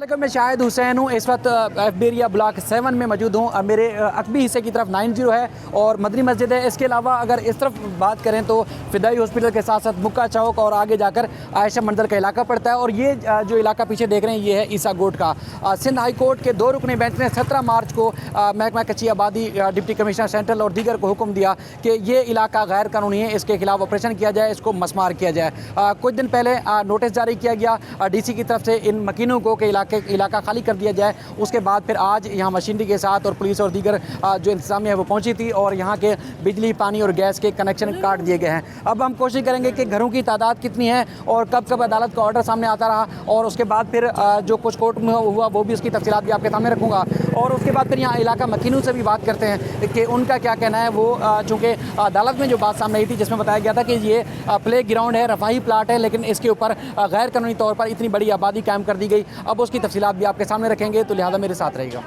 वालेकुम, मैं शाहिद हुसैन हूँ। इस वक्त एफबेरिया ब्लॉक 7 में मौजूद हूँ। मेरे अकबी हिस्से की तरफ 90 है और मदनी मस्जिद है। इसके अलावा अगर इस तरफ बात करें तो फिदाई हॉस्पिटल के साथ साथ मुक्का चौक और आगे जाकर आयशा मंजर का इलाका पड़ता है। और ये जो इलाका पीछे देख रहे हैं ये है ईसा गोट का। सिंध हाई कोर्ट के 2 रुकनी बेंच ने 17 मार्च को महकमा कच्ची आबादी, डिप्टी कमिश्नर सेंट्रल और दीगर को हुक्म दिया कि ये इलाका गैर कानूनी है, इसके खिलाफ ऑपरेशन किया जाए, इसको मसमार किया जाए। कुछ दिन पहले नोटिस जारी किया गया DC की तरफ से इन मकीनों को कि इलाका खाली कर दिया जाए। उसके बाद फिर आज यहाँ मशीनरी के साथ और पुलिस और दीगर जो इंतजामिया है वो पहुँची थी और यहाँ के बिजली, पानी और गैस के कनेक्शन काट दिए गए हैं। अब हम कोशिश करेंगे कि घरों की तादाद कितनी है और कब कब अदालत का ऑर्डर सामने आता रहा और उसके बाद फिर जो कुछ कोर्ट में हुआ वो भी उसकी तफसीलात भी आपके सामने रखूँगा। और उसके बाद फिर यहाँ इलाका मकीनों से भी बात करते हैं कि उनका क्या कहना है। वो चूँकि अदालत में जो बात सामने आई थी जिसमें बताया गया था कि ये प्ले ग्राउंड है, रफाही प्लाट है, लेकिन इसके ऊपर गैर कानूनी तौर पर इतनी बड़ी आबादी कायम कर दी गई। अब उसकी तफसीलात भी आपके सामने रखेंगे, तो लिहाजा मेरे साथ रहेगा।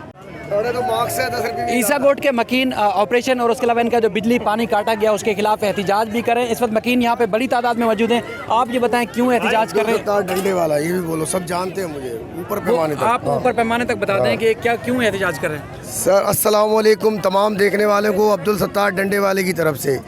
ईसा गोट के मकीन ऑपरेशन और उसके अलावा इनका जो बिजली पानी काटा गया उसके खिलाफ एहतिजाज भी करें। इस वक्त मकीन यहाँ पे बड़ी तादाद में मौजूद हैं। आप ये बताएं क्यों एहतिजाज कर रहे हैं? डंडे वाला ये भी बोलो, सब जानते हैं मुझे ऊपर पैमाने तक। आप ऊपर पैमाने तक बता दें कि क्या क्यों एहतिजाज कर रहे हैं? सर अस्सलाम वालेकुम तमाम देखने वाले को अब्दुल सत्तार डंडे वाले की तरफ से।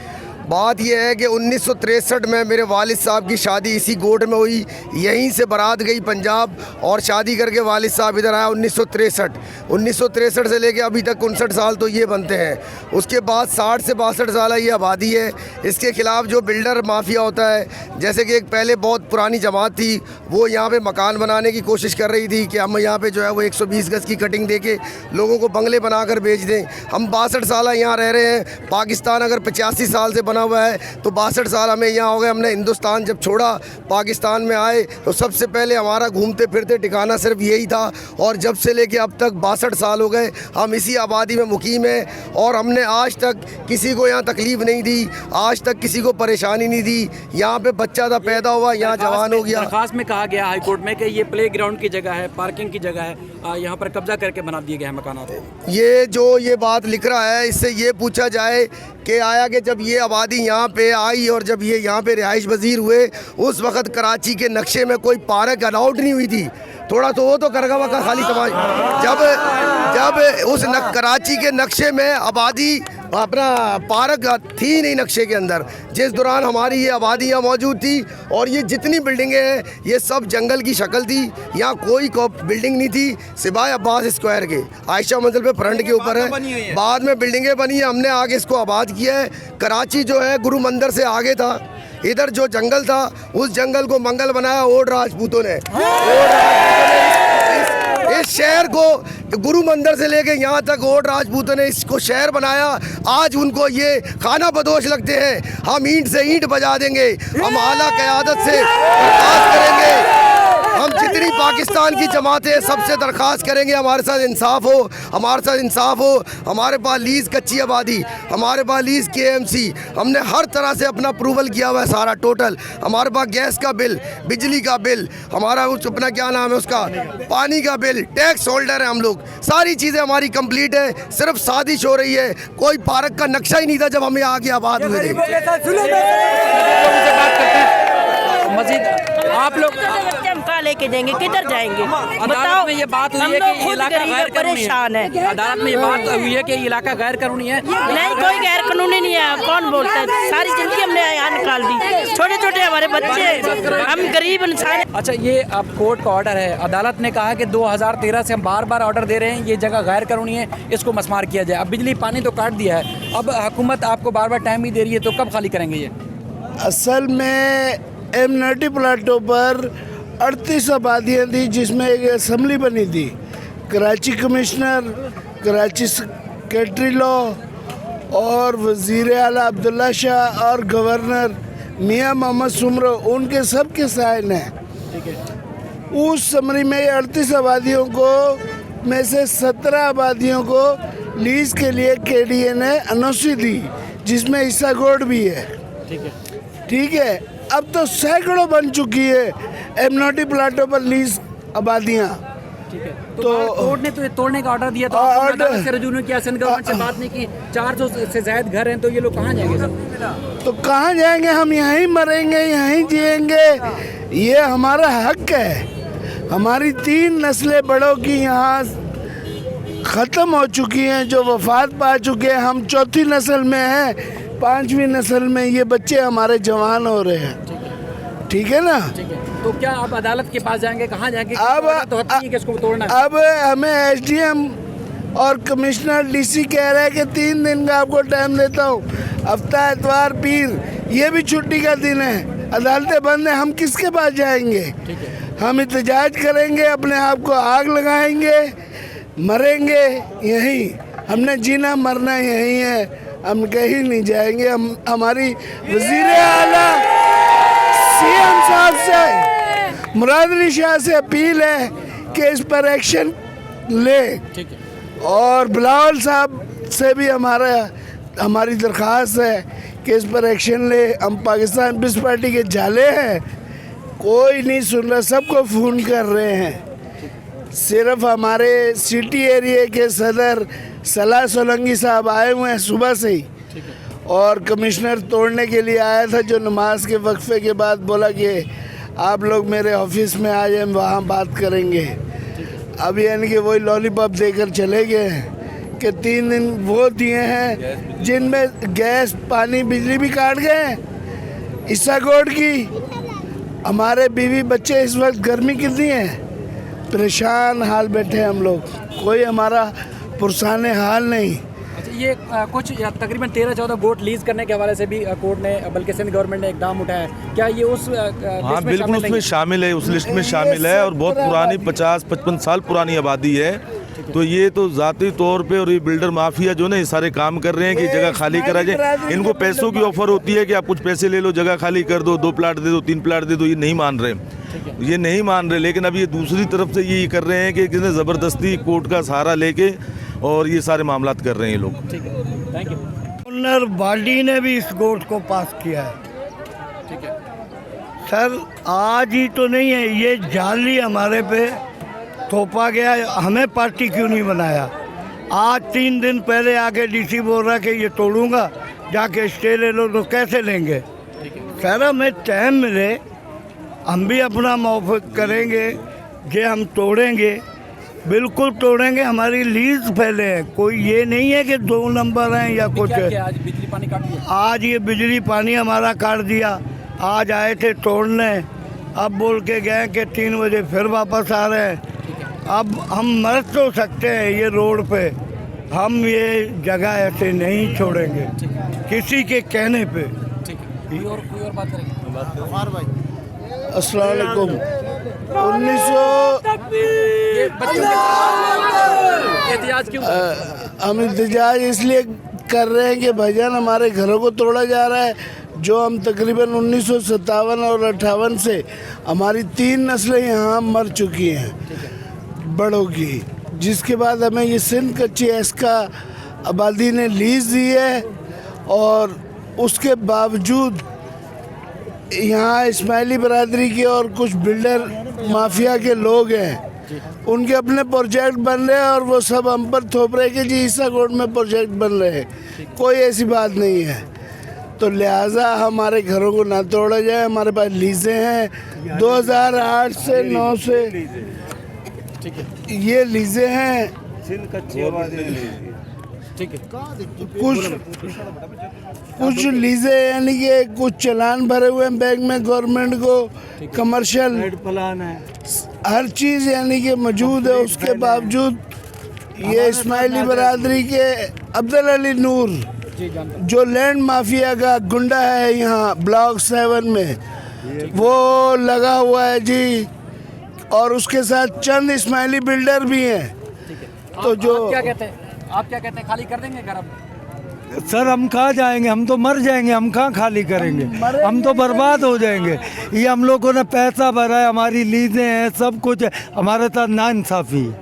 बात यह है कि 1963 में मेरे वालिद साहब की शादी इसी गोट में हुई। यहीं से बारात गई पंजाब और शादी करके वालिद साहब इधर आया 1963 से लेके अभी तक 59 साल तो ये बनते हैं। उसके बाद 60 से 62 साल ये आबादी है। इसके ख़िलाफ़ जो बिल्डर माफिया होता है, जैसे कि एक पहले बहुत पुरानी जमात थी, वो यहाँ पे मकान बनाने की कोशिश कर रही थी कि हम यहाँ पे जो है वो 120 गज़ की कटिंग दे के लोगों को बंगले बनाकर बेच दें। हम 62 साल यहाँ रह रहे हैं। पाकिस्तान अगर 85 साल से हुआ है तो 62 साल हमें यहाँ हो गए। हमने हिंदुस्तान जब छोड़ा, पाकिस्तान में आए तो सबसे पहले हमारा घूमते फिरते ठिकाना सिर्फ यही था और जब से लेके अब तक 62 साल हो गए हम इसी आबादी में मुकीम हैं और हमने आज तक किसी को यहाँ तकलीफ़ नहीं दी, आज तक किसी को परेशानी नहीं दी। यहाँ पे बच्चा था पैदा हुआ, यहाँ जवान हो गया। दरख्वास्त में कहा गया हाई कोर्ट में कि ये प्ले ग्राउंड की जगह है, पार्किंग की जगह है, यहाँ पर कब्जा करके बना दिए गए हैं मकान। ये बात लिख रहा है, इससे ये पूछा जाए कि आया कि जब ये आबादी यहाँ पे आई और जब ये यहाँ पे रिहाइश वजीर हुए उस वक़्त कराची के नक्शे में कोई पार्क अलाउड नहीं हुई थी। थोड़ा तो वो तो करगवा का खाली तमाश। जब उस कराची के नक्शे में आबादी अपना पार्क थी नहीं नक्शे के अंदर, जिस दौरान हमारी ये आबादी यहाँ मौजूद थी और ये जितनी बिल्डिंगें हैं ये सब जंगल की शक्ल थी। यहाँ कोई बिल्डिंग नहीं थी सिवाय अब्बास स्क्वायर के, आयशा मंजिल पे फ्रंट के ऊपर है। बाद में बिल्डिंगें बनी है, हमने आगे इसको आबाद किया है। कराची जो है गुरु मंदिर से आगे था, इधर जो जंगल था उस जंगल को मंगल बनाया ओड राजपूतों ने। इस शहर को गुरु मंदिर से लेके यहाँ तक ओड राजपूतों ने इसको शहर बनाया। आज उनको ये खाना बदोश लगते हैं। हम ईंट से ईंट बजा देंगे, हम आला क़यादत से दरख्वास्त करेंगे। हम जितनी पाकिस्तान की जमातें सबसे दरख्वास्त करेंगे हमारे साथ इंसाफ हो, हमारे साथ इंसाफ हो। हमारे पास लीज़ कच्ची आबादी, हमारे पास लीज़ KMC, हमने हर तरह से अपना अप्रूवल किया हुआ है सारा टोटल। हमारे पास गैस का बिल, बिजली का बिल, हमारा उस अपना क्या नाम है उसका, पानी का बिल, टैक्स होल्डर है हम लोग। सारी चीज़ें हमारी कंप्लीट है। सिर्फ साजिश हो रही है, कोई पार्क का नक्शा ही नहीं था जब हमें आगे आबाद हुए थे। मजीद आप लोग हम कहाँ लेके जाएंगे, किधर जाएंगे? अदालत में ये बात हुई है कि इलाका गैर कानूनी है। अदालत में ये बात हुई है कि इलाका गैर कानूनी है। नहीं, कोई गैर कानूनी नहीं है। कौन बोलता है? सारी जिंदगी हमने यहाँ निकाल दी। छोटे छोटे हमारे बच्चे, हम गरीब इंसान। अच्छा, ये अब कोर्ट का ऑर्डर है, अदालत ने कहा कि 2013 से हम बार बार ऑर्डर दे रहे हैं, ये जगह गैर कानूनी है, इसको मसमार किया जाए। अब बिजली पानी तो काट दिया है, अब हुकूमत आपको बार बार टाइम भी दे रही है, तो कब खाली करेंगे ये? असल में एमनेटी प्लाटों पर 38 आबादियाँ थी जिसमें एक असम्बली बनी थी। Karachi commissioner, Karachi secretary law और वज़ीर आला अब्दुल्ला शाह और गवर्नर मियां मोहम्मद सुमरो, उनके सब के साइन हैं। उस समरी में 38 आबादियों को में से 17 आबादियों को लीज़ के लिए KDA ने अनौसी दी, जिसमें ईसा गोट भी है। ठीक है, अब तो सैकड़ों बन चुकी है एमनेटी प्लाटों पर लीज आबादियाँ। ठीक है, तो कोर्ट ने तो ये तोड़ने का ऑर्डर दिया, तो अदालत से रजू किया, सिंध गवर्नमेंट से बात नहीं की। 400 से ज़ायद घर हैं, तो ये लोग कहाँ जाएंगे सर? तो कहाँ जाएंगे? हम यहीं मरेंगे, यहीं जिएंगे, ये हमारा हक है। हमारी 3 नस्लें बड़ों की यहाँ ख़त्म हो चुकी हैं, जो वफात पा चुके हैं। हम चौथी नस्ल में हैं, 5वीं नस्ल में ये बच्चे हमारे जवान हो रहे हैं। ठीक है ना? तो क्या आप अदालत के पास जाएंगे, कहाँ जाएंगे? अब तो होती है कि इसको तोड़ना है। अब हमें एसडीएम और कमिश्नर डीसी कह रहे हैं कि 3 दिन का आपको टाइम देता हूँ। हफ्ता, इतवार, पीर ये भी छुट्टी का दिन है, अदालतें बंद हैं, हम किसके पास जाएंगे? हम एहतजाज करेंगे, अपने आप को आग लगाएंगे, मरेंगे यहीं। हमने जीना मरना यहीं है, हम कहीं नहीं जाएंगे। हम हमारी वज़ीर आला सीएम साहब से, मुराद अली शाह से अपील है कि इस पर एक्शन ले। और बिलावल साहब से भी हमारी दरख्वास्त है कि इस पर एक्शन ले। हम पाकिस्तान पीस पार्टी के झाले हैं, कोई नहीं सुन रहा, सबको फ़ोन कर रहे हैं। सिर्फ हमारे सिटी एरिया के सदर सलाह सोलंकी साहब आए हुए हैं सुबह से ही, और कमिश्नर तोड़ने के लिए आया था, जो नमाज के वक्फे के बाद बोला कि आप लोग मेरे ऑफिस में आ जाए, वहाँ बात करेंगे। अब यानी कि वही लॉलीपॉप देकर चले गए हैं कि 3 दिन वो दिए हैं जिनमें गैस, पानी, बिजली भी काट गए हैं। ईसाकोट की हमारे बीवी बच्चे इस वक्त गर्मी कितनी है, परेशान हाल बैठे हम लोग, कोई हमारा पुरसाने हाल नहीं। अच्छा, ये कुछ तकरीबन 13-14 गोट लीज करने के हवाले से भी कोर्ट ने, बल्कि सिंध गवर्नमेंट ने इकदाम उठाया है। क्या ये उस हाँ बिल्कुल उसमें शामिल है, उस लिस्ट में शामिल है, और बहुत पुरानी 50-55 साल पुरानी आबादी है। तो ये तो ज़ाती तौर पे, और ये बिल्डर माफिया जो ना ये सारे काम कर रहे हैं कि जगह खाली करा जाए। इनको पैसों की ऑफर होती है कि आप कुछ पैसे ले लो, जगह खाली कर दो, 2 प्लाट दे दो, 3 प्लाट दे दो। ये नहीं मान रहे, लेकिन अब ये दूसरी तरफ से ये कर रहे हैं कि किसी ज़बरदस्ती कोर्ट का सहारा लेके और ये सारे मामलात कर रहे हैं ये लोग। Thank you. गवर्नर बाल्डी ने भी इस कोर्ट को पास किया है। सर आज ही तो नहीं है, ये जाली हमारे पे थोपा गया। हमें पार्टी क्यों नहीं बनाया? आज 3 दिन पहले आके डीसी बोल रहा कि ये तोड़ूंगा, जाके स्टे ले लो, तो कैसे लेंगे? सर हमें टाइम मिले, हम भी अपना मौक़िफ़ करेंगे, जे हम तोड़ेंगे, बिल्कुल तोड़ेंगे। हमारी लीज पहले है, कोई ये नहीं है कि 2 नंबर हैं या कुछ है। आज बिजली पानी काट दिया? आज ये बिजली पानी हमारा काट दिया। आज आए थे तोड़ने, अब बोल के गए कि 3 बजे फिर वापस आ रहे हैं। अब हम मर तो सकते हैं ये रोड पे, हम ये जगह ऐसे नहीं छोड़ेंगे किसी के कहने पे। कोई और बात करेंगे? अस्सलाम वालेकुम। 1900 क्यों? हम एहतजाज इसलिए कर रहे हैं कि भाईजान हमारे घरों को तोड़ा जा रहा है, जो हम तकरीबन 1957 और 58 से हमारी 3 नस्लें यहाँ मर चुकी हैं बड़ों की, जिसके बाद हमें ये सिंध कच्ची एस्का आबादी ने लीज दी है। और उसके बावजूद यहाँ इस्माइली बरादरी के और कुछ बिल्डर माफिया के लोग हैं, उनके अपने प्रोजेक्ट बन रहे हैं, और वो सब हम पर थोप रहे कि जी ईसाकोट में प्रोजेक्ट बन रहे हैं। कोई ऐसी बात नहीं है। तो लिहाजा हमारे घरों को ना तोड़ा जाए। हमारे पास लीजें हैं 2008 से 9 से, ये लीजें हैं। ठीक है। कुछ लीजें यानी कि कुछ चालान भरे हुए हैं बैंक में गवर्नमेंट को, कमर्शियल प्लान है, हर चीज़ यानी कि मौजूद है। उसके बावजूद ये इस्माइली बरादरी के अब्दुल अली नूर, जो लैंड माफिया का गुंडा है यहाँ ब्लॉक 7 में, वो लगा हुआ है जी, और उसके साथ चंद इस्माइली बिल्डर भी हैं। तो जो आप क्या कहते हैं, खाली कर देंगे घर? अब सर हम कहाँ जाएंगे? हम तो मर जाएंगे, हम कहाँ खाली करेंगे? हम तो बर्बाद हो जाएंगे। ये हम लोगों ने पैसा भरा है, हमारी लीजें हैं, सब कुछ है, हमारे साथ नाइंसाफ़ी है।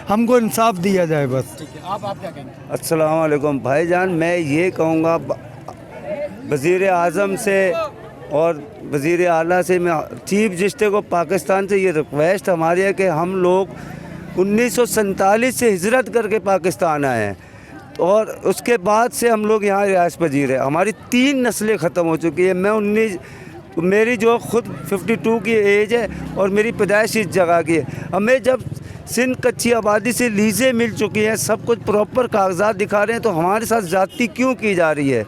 हमको इंसाफ दिया जाए बस। ठीक है। आप क्या कहेंगे? अस्सलाम वालेकुम भाईजान, मैं ये कहूँगा वज़ीर आज़म से और वज़ीर आला से, मैं चीफ जस्टिस को पाकिस्तान से ये रिक्वेस्ट हमारी है कि हम लोग 1947 से हिजरत करके पाकिस्तान आए हैं, और उसके बाद से हम लोग यहाँ रिहाइश पजीर है। हमारी 3 नस्लें ख़त्म हो चुकी है। मैं मेरी जो खुद 52 की एज है और मेरी पैदाइश इस जगह की है। हमें जब सिंध कच्ची आबादी से लीजें मिल चुकी हैं, सब कुछ प्रॉपर कागजात दिखा रहे हैं, तो हमारे साथ ज़्यादती क्यों की जा रही है?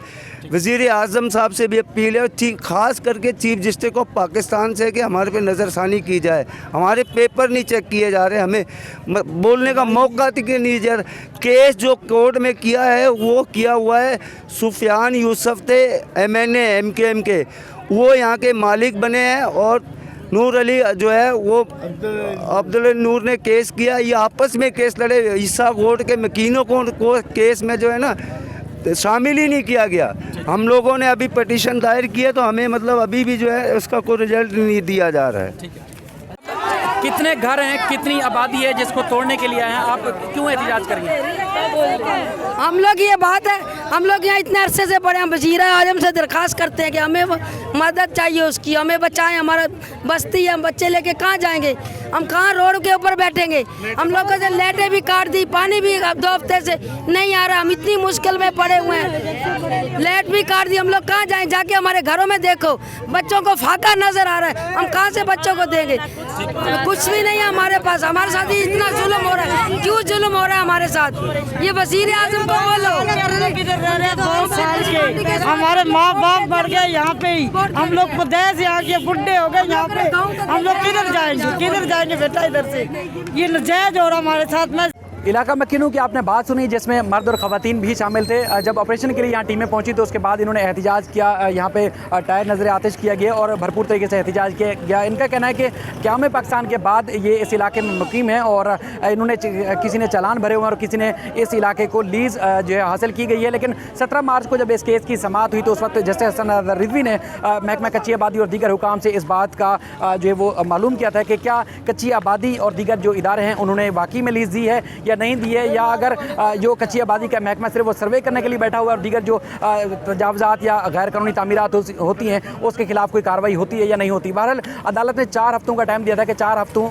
वज़ीर आज़म साहब से भी अपील है, ख़ास करके चीफ जस्टिस को पाकिस्तान से, कि हमारे पे नज़रसानी की जाए। हमारे पेपर नहीं चेक किए जा रहे, हमें बोलने का मौका तक नहीं दिया। केस जो कोर्ट में किया है वो किया हुआ है, सुफियान यूसुफ थे MNA MKM के, वो यहाँ के मालिक बने हैं, और नूर अली जो है वो अब्दुल नूर ने केस किया। ये आपस में केस लड़े, ईसा कोर्ट के मकीनों को केस में जो है ना शामिल ही नहीं किया गया। हम लोगों ने अभी पटिशन दायर की है, तो हमें मतलब अभी भी जो है उसका कोई रिजल्ट नहीं दिया जा रहा है। कितने घर हैं, कितनी आबादी है जिसको तोड़ने के लिए आए हैं, आप क्यों एहतिजाज करेंगे? हम लोग ये बात है, हम लोग यहाँ इतने अरसे से बड़े, हम वज़ीर आज़म से दरख्वास्त करते हैं कि हमें मदद चाहिए उसकी, हमें बचाएं। हमारा बस्ती है, हम बच्चे लेके कहाँ जाएंगे? हम कहाँ रोड के ऊपर बैठेंगे? हम लोग को लाइटें भी काट दी, पानी भी 2 हफ्ते से नहीं आ रहा। हम इतनी मुश्किल में पड़े हुए हैं, लाइट भी काट दी। हम लोग कहाँ जाएं? जाके हमारे घरों में देखो, बच्चों को फाका नजर आ रहा है। हम कहाँ से बच्चों को देंगे? कुछ भी नहीं है हमारे पास। हमारे साथ ही इतना जुल्म हो रहा है। क्यों जुल्म हो रहा है हमारे साथ? ये वज़ीर आज़म को बोलो। हमारे माँ बाप मर गए यहाँ पे ही, हम लोग प्रदेश यहाँ के बुढ़े हो गए यहाँ पे। हम लोग किधर जाएंगे बेटा? इधर से ये नजायज हो रहा हमारे साथ में। इलाका मकीनों की आपने बात सुनी, जिसमें मर्द और ख़वातीन भी शामिल थे। जब ऑपरेशन के लिए यहाँ टीमें पहुँची तो उसके बाद इन्होंने एहतिजाज किया। यहाँ पे टायर नजर आतिश किया गया और भरपूर तरीके से एहतिजाज किया गया। इनका कहना है कि क़याम पाकिस्तान के बाद ये इस इलाके में मुकीम है और इन्होंने किसी ने चालान भरे हुए हैं और किसी ने इस इलाके को लीज़ जो है हासिल की गई है। लेकिन 17 मार्च को जब इस केस की समाअत हुई तो उस वक्त जस्टिस हसन रिजवी ने महकमा कच्ची आबादी और दीगर हुकाम से इस बात का जो है वो मालूम किया था कि क्या कच्ची आबादी और दीगर जो इदारे हैं उन्होंने वाकई में लीज़ दी है या नहीं दी है, या अगर जो कच्ची आबादी का महकमा सिर्फ वो सर्वे करने के लिए बैठा हुआ है और दीगर जो तजावज़ात या गैर कानूनी तामीरात होती हैं उसके खिलाफ कोई कार्रवाई होती है या नहीं होती। बहरहाल अदालत ने 4 हफ्तों का टाइम दिया था कि 4 हफ्तों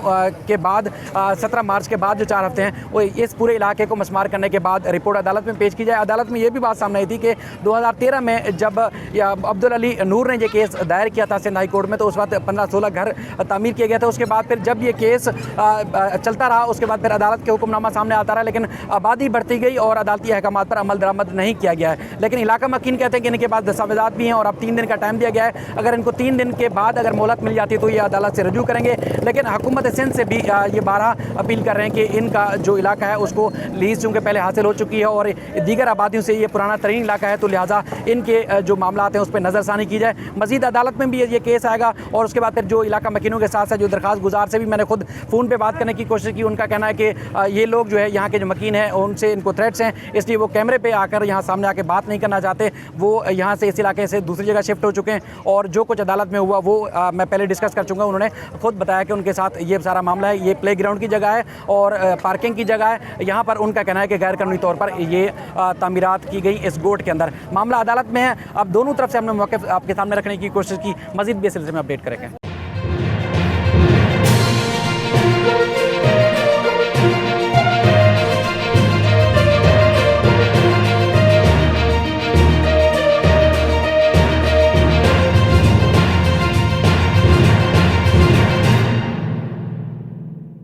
के बाद 17 मार्च के बाद जो 4 हफ्ते हैं वो इस पूरे इलाके को मस्मार करने के बाद रिपोर्ट अदालत में पेश की जाए। अदालत में ये भी बात सामने आई थी कि 2013 में जब अब्दुल अली नूर ने ये केस दायर किया था सिंध हाई कोर्ट में, तो उस वक्त 15-16 घर तामीर किए गए थे। उसके बाद फिर जब ये केस चलता रहा उसके बाद फिर अदालत के हुक्मनामा सामने आता रहा, लेकिन आबादी बढ़ती गई और अदालती अहकामात पर अमल दरामद नहीं किया गया है। लेकिन इलाका मकीन कहते हैं कि इनके पास दस्तावेजात भी हैं और अब 3 दिन का टाइम दिया गया है। अगर इनको 3 दिन के बाद अगर मोहलत मिल जाती है तो ये अदालत से रजू करेंगे। लेकिन हुकूमत सिंध से भी ये 12 अपील कर रहे हैं कि इनका जो इलाका है उसको लीज चूँकि पहले हासिल हो चुकी है और दीगर आबादियों से ये पुराना तरीन इलाका है, तो लिहाजा इनके जो मामला हैं उस पर नज़रसानी की जाए। मज़ीद अदालत में भी ये केस आएगा और उसके बाद फिर जो इलाका मकीनों के साथ साथ जो दरख्वास्त गुजार से भी मैंने खुद फ़ोन पर बात करने की कोशिश की, उनका कहना है कि ये लोग जो है यहाँ के जो मकीन हैं उनसे इनको थ्रेट्स हैं, इसलिए वो कैमरे पे आकर यहाँ सामने आके बात नहीं करना चाहते। वो यहाँ से इस इलाके से दूसरी जगह शिफ्ट हो चुके हैं और जो कुछ अदालत में हुआ वो मैं पहले डिस्कस कर चुका हूँ। उन्होंने खुद बताया कि उनके साथ ये सारा मामला है, ये प्ले ग्राउंड की जगह है और पार्किंग की जगह है। यहाँ पर उनका कहना है कि गैर कानूनी तौर पर ये तामीरात की गई इस गोट के अंदर। मामला अदालत में है। अब दोनों तरफ से हमने मौके आपके सामने रखने की कोशिश की, मज़ीद भी इस सिलसिले में अपडेट करेंगे।